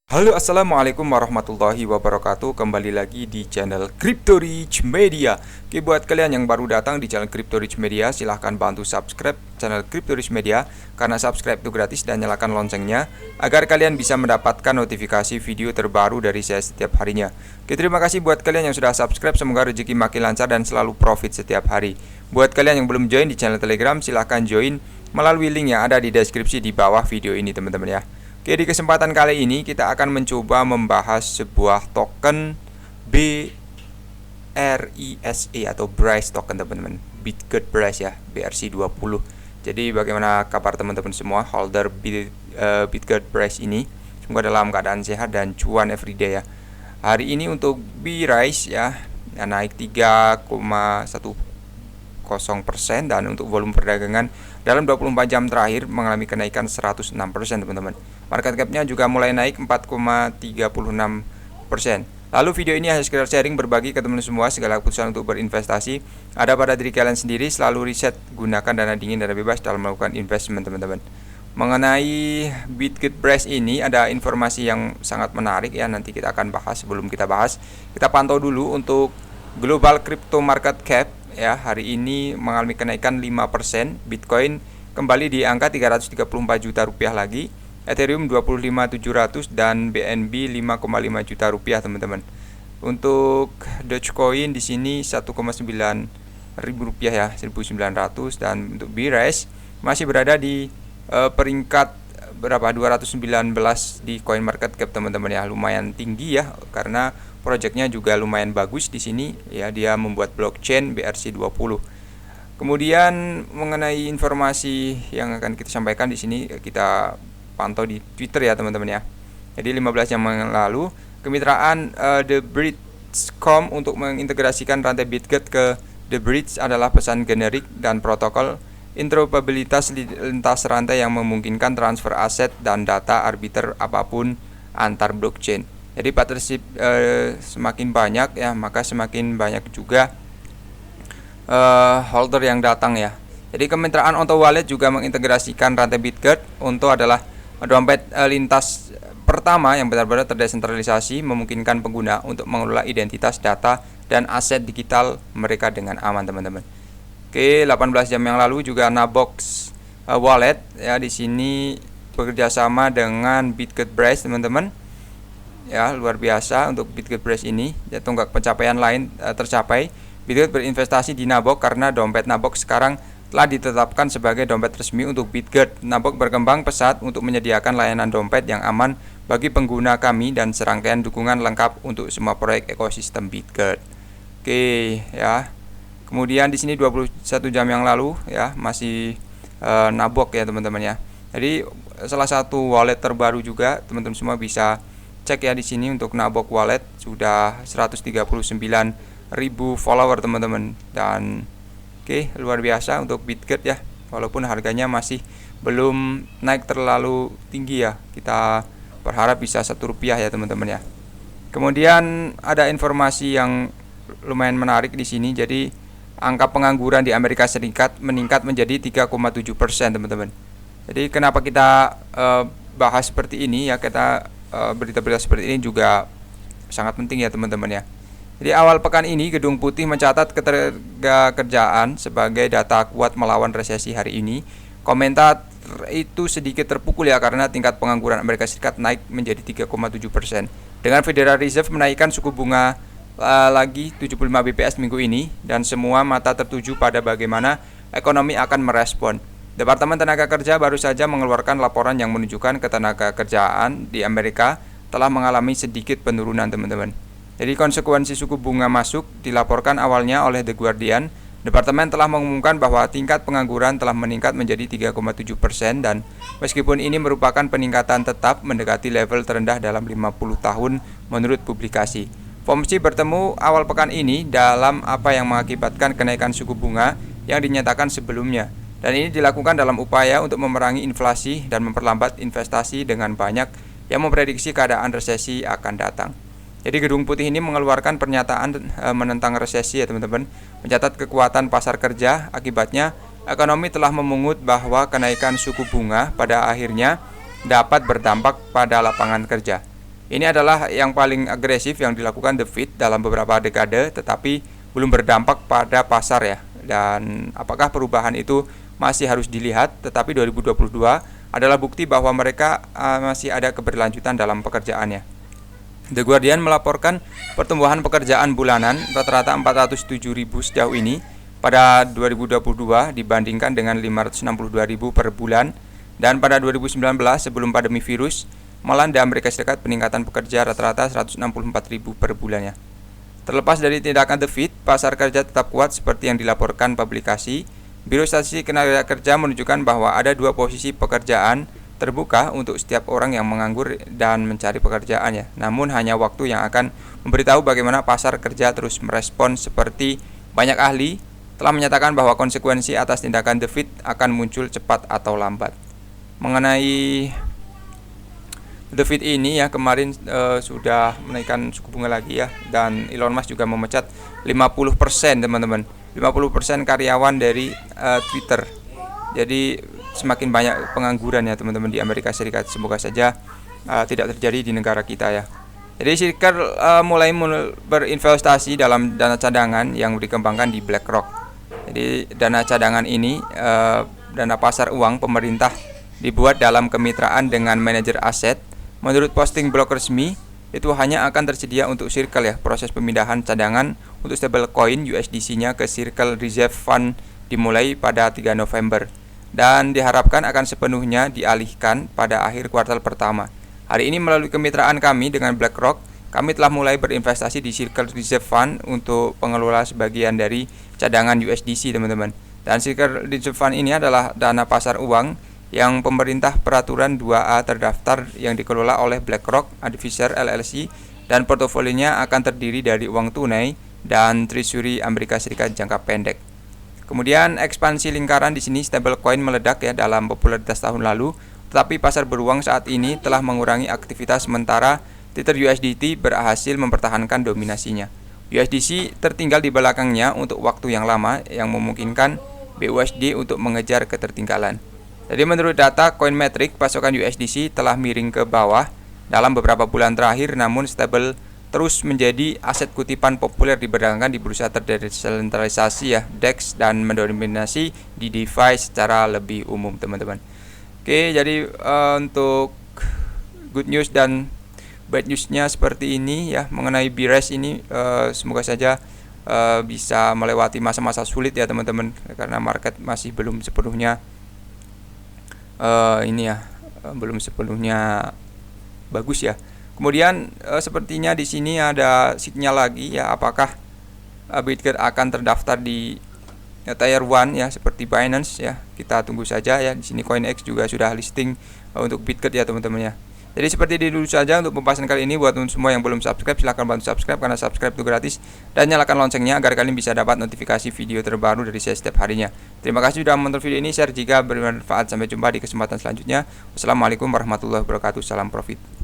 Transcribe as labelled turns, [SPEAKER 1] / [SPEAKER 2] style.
[SPEAKER 1] Halo, assalamualaikum warahmatullahi wabarakatuh. Kembali lagi di channel Crypto Rich Media. Oke, buat kalian yang baru datang di channel Crypto Rich Media, silahkan bantu subscribe channel Crypto Rich Media, karena subscribe itu gratis, dan nyalakan loncengnya agar kalian bisa mendapatkan notifikasi video terbaru dari saya setiap harinya. Oke, terima kasih buat kalian yang sudah subscribe. Semoga rezeki makin lancar dan selalu profit setiap hari. Buat kalian yang belum join di channel Telegram, silahkan join melalui link yang ada di deskripsi di bawah video ini, teman-teman ya. Oke, di kesempatan kali ini kita akan mencoba membahas sebuah token BRISE atau BRISE token, teman-teman. Bitget BRISE ya, BRC20. Jadi bagaimana kabar teman-teman semua holder Bitget BRISE ini? Semoga dalam keadaan sehat dan cuan everyday ya. Hari ini untuk BRISE ya, naik 3,10%, dan untuk volume perdagangan dalam 24 jam terakhir mengalami kenaikan 106%, teman-teman. Market cap-nya juga mulai naik 4,36%. Lalu video ini hanya sekedar sharing, berbagi ke teman semua. Segala keputusan untuk berinvestasi ada pada diri kalian sendiri. Selalu riset, gunakan dana dingin, dana bebas dalam melakukan investment, teman-teman. Mengenai Bitget BRISE ini ada informasi yang sangat menarik ya, nanti kita akan bahas. Sebelum kita bahas, kita pantau dulu untuk global crypto market cap ya. Hari ini mengalami kenaikan 5%. Bitcoin kembali di angka 334 juta rupiah lagi, Ethereum 25.700, dan BNB 5,5 juta rupiah, teman-teman. Untuk Dogecoin di sini 1,9 ribu rupiah ya, 1.900, dan untuk BRISE masih berada di peringkat berapa, 219 di coin market cap, teman-teman ya. Lumayan tinggi ya, karena proyeknya juga lumayan bagus di sini ya. Dia membuat blockchain BRC20. Kemudian mengenai informasi yang akan kita sampaikan di sini, kita pantau di Twitter ya, teman-teman ya. Jadi 15 jam yang lalu, kemitraan The Bridge.com untuk mengintegrasikan rantai Bitget ke The Bridge adalah pesan generik dan protokol interoperabilitas lintas rantai yang memungkinkan transfer aset dan data arbiter apapun antar blockchain. Jadi partnership semakin banyak ya, maka semakin banyak juga holder yang datang ya. Jadi kemitraan Onto Wallet juga mengintegrasikan rantai Bitget. Onto adalah dompet lintas pertama yang benar-benar terdesentralisasi, memungkinkan pengguna untuk mengelola identitas, data, dan aset digital mereka dengan aman, teman-teman. Oke, 18 jam yang lalu juga Nabox Wallet ya, di sini bekerjasama dengan Bitget BRISE, teman-teman. Ya, luar biasa untuk Bitget BRISE ini. Ya, tonggak pencapaian lain tercapai. Bitget berinvestasi di Nabox karena dompet Nabox sekarang telah ditetapkan sebagai dompet resmi untuk Bitget. Nabox berkembang pesat untuk menyediakan layanan dompet yang aman bagi pengguna kami dan serangkaian dukungan lengkap untuk semua proyek ekosistem Bitget. Oke ya. Kemudian di sini 21 jam yang lalu ya, masih Nabox ya, teman-teman ya. Jadi salah satu wallet terbaru juga, teman-teman semua bisa cek ya di sini. Untuk Nabox Wallet sudah 139.000 follower, teman-teman. Dan oke, luar biasa untuk Bitget ya, walaupun harganya masih belum naik terlalu tinggi ya. Kita berharap bisa Rp1 ya, teman-teman ya. Kemudian ada informasi yang lumayan menarik di sini. Jadi angka pengangguran di Amerika Serikat meningkat menjadi 3,7%, teman-teman. Jadi kenapa kita bahas seperti ini ya, kita berita-berita seperti ini juga sangat penting ya, teman-teman ya. Jadi awal pekan ini Gedung Putih mencatat keterkerjaan sebagai data kuat melawan resesi hari ini. Komentar itu sedikit terpukul ya, karena tingkat pengangguran Amerika Serikat naik menjadi 3,7%. Dengan Federal Reserve menaikkan suku bunga lagi 75 bps minggu ini, dan semua mata tertuju pada bagaimana ekonomi akan merespon. Departemen Tenaga Kerja baru saja mengeluarkan laporan yang menunjukkan ketenaga kerjaan di Amerika telah mengalami sedikit penurunan, teman-teman. Jadi konsekuensi suku bunga masuk dilaporkan awalnya oleh The Guardian. Departemen telah mengumumkan bahwa tingkat pengangguran telah meningkat menjadi 3,7%, dan meskipun ini merupakan peningkatan tetap mendekati level terendah dalam 50 tahun menurut publikasi. FOMC bertemu awal pekan ini dalam apa yang mengakibatkan kenaikan suku bunga yang dinyatakan sebelumnya. Dan ini dilakukan dalam upaya untuk memerangi inflasi dan memperlambat investasi, dengan banyak yang memprediksi keadaan resesi akan datang. Jadi Gedung Putih ini mengeluarkan pernyataan menentang resesi ya, teman-teman, mencatat kekuatan pasar kerja. Akibatnya ekonomi telah memungut bahwa kenaikan suku bunga pada akhirnya dapat berdampak pada lapangan kerja. Ini adalah yang paling agresif yang dilakukan The Fed dalam beberapa dekade, tetapi belum berdampak pada pasar ya. Dan apakah perubahan itu masih harus dilihat, tetapi 2022 adalah bukti bahwa mereka masih ada keberlanjutan dalam pekerjaannya. The Guardian melaporkan pertumbuhan pekerjaan bulanan rata-rata 407.000 sejauh ini pada 2022 dibandingkan dengan 562.000 per bulan, dan pada 2019 sebelum pandemi virus melanda Amerika Serikat peningkatan pekerja rata-rata 164.000 per bulannya. Terlepas dari tindakan The Fed, pasar kerja tetap kuat seperti yang dilaporkan publikasi. Biro Statistik Tenaga Kerja menunjukkan bahwa ada 2 posisi pekerjaan terbuka untuk setiap orang yang menganggur dan mencari pekerjaan ya. Namun hanya waktu yang akan memberitahu bagaimana pasar kerja terus merespon, seperti banyak ahli telah menyatakan bahwa konsekuensi atas tindakan The Fed akan muncul cepat atau lambat. Mengenai The Fed ini ya, kemarin sudah menaikkan suku bunga lagi ya, dan Elon Musk juga memecat 50% teman-teman. 50% karyawan dari Twitter. Jadi semakin banyak pengangguran ya teman-teman di Amerika Serikat. Semoga saja tidak terjadi di negara kita ya. Jadi Circle mulai berinvestasi dalam dana cadangan yang dikembangkan di BlackRock. Jadi dana cadangan ini, dana pasar uang pemerintah, dibuat dalam kemitraan dengan manajer aset. Menurut posting blog resmi, itu hanya akan tersedia untuk Circle ya. Proses pemindahan cadangan untuk stablecoin USDC-nya ke Circle Reserve Fund dimulai pada 3 November. Dan diharapkan akan sepenuhnya dialihkan pada akhir kuartal pertama. Hari ini melalui kemitraan kami dengan BlackRock, kami telah mulai berinvestasi di Circle Reserve Fund untuk pengelola sebagian dari cadangan USDC teman-teman. Dan Circle Reserve Fund ini adalah dana pasar uang yang pemerintah peraturan 2A terdaftar yang dikelola oleh BlackRock Advisor LLC, dan portofolionya akan terdiri dari uang tunai dan treasury Amerika Serikat jangka pendek. Kemudian ekspansi lingkaran di sini, stablecoin meledak ya dalam popularitas tahun lalu, tetapi pasar beruang saat ini telah mengurangi aktivitas sementara Tether USDT berhasil mempertahankan dominasinya. USDC tertinggal di belakangnya untuk waktu yang lama yang memungkinkan BUSD untuk mengejar ketertinggalan. Jadi menurut data Coinmetrics, pasokan USDC telah miring ke bawah dalam beberapa bulan terakhir, namun stable terus menjadi aset kutipan populer diperdagangkan di bursa terdesentralisasi ya, DEX, dan mendominasi di DeFi secara lebih umum teman-teman. Oke, jadi untuk good news dan bad newsnya seperti ini ya. Mengenai BRES ini semoga saja bisa melewati masa-masa sulit ya teman-teman, karena market masih belum sepenuhnya belum sepenuhnya bagus ya. Kemudian sepertinya di sini ada sinyal lagi ya, apakah Bitget akan terdaftar di Tier 1 ya seperti Binance ya. Kita tunggu saja ya. Di sini CoinEx juga sudah listing untuk Bitget ya teman-teman ya. Jadi seperti ini dulu saja untuk pembahasan kali ini. Buat semua yang belum subscribe, silahkan bantu subscribe karena subscribe itu gratis, dan nyalakan loncengnya agar kalian bisa dapat notifikasi video terbaru dari saya setiap harinya. Terima kasih sudah menonton video ini, share jika bermanfaat. Sampai jumpa di kesempatan selanjutnya. Wassalamualaikum warahmatullahi wabarakatuh. Salam profit.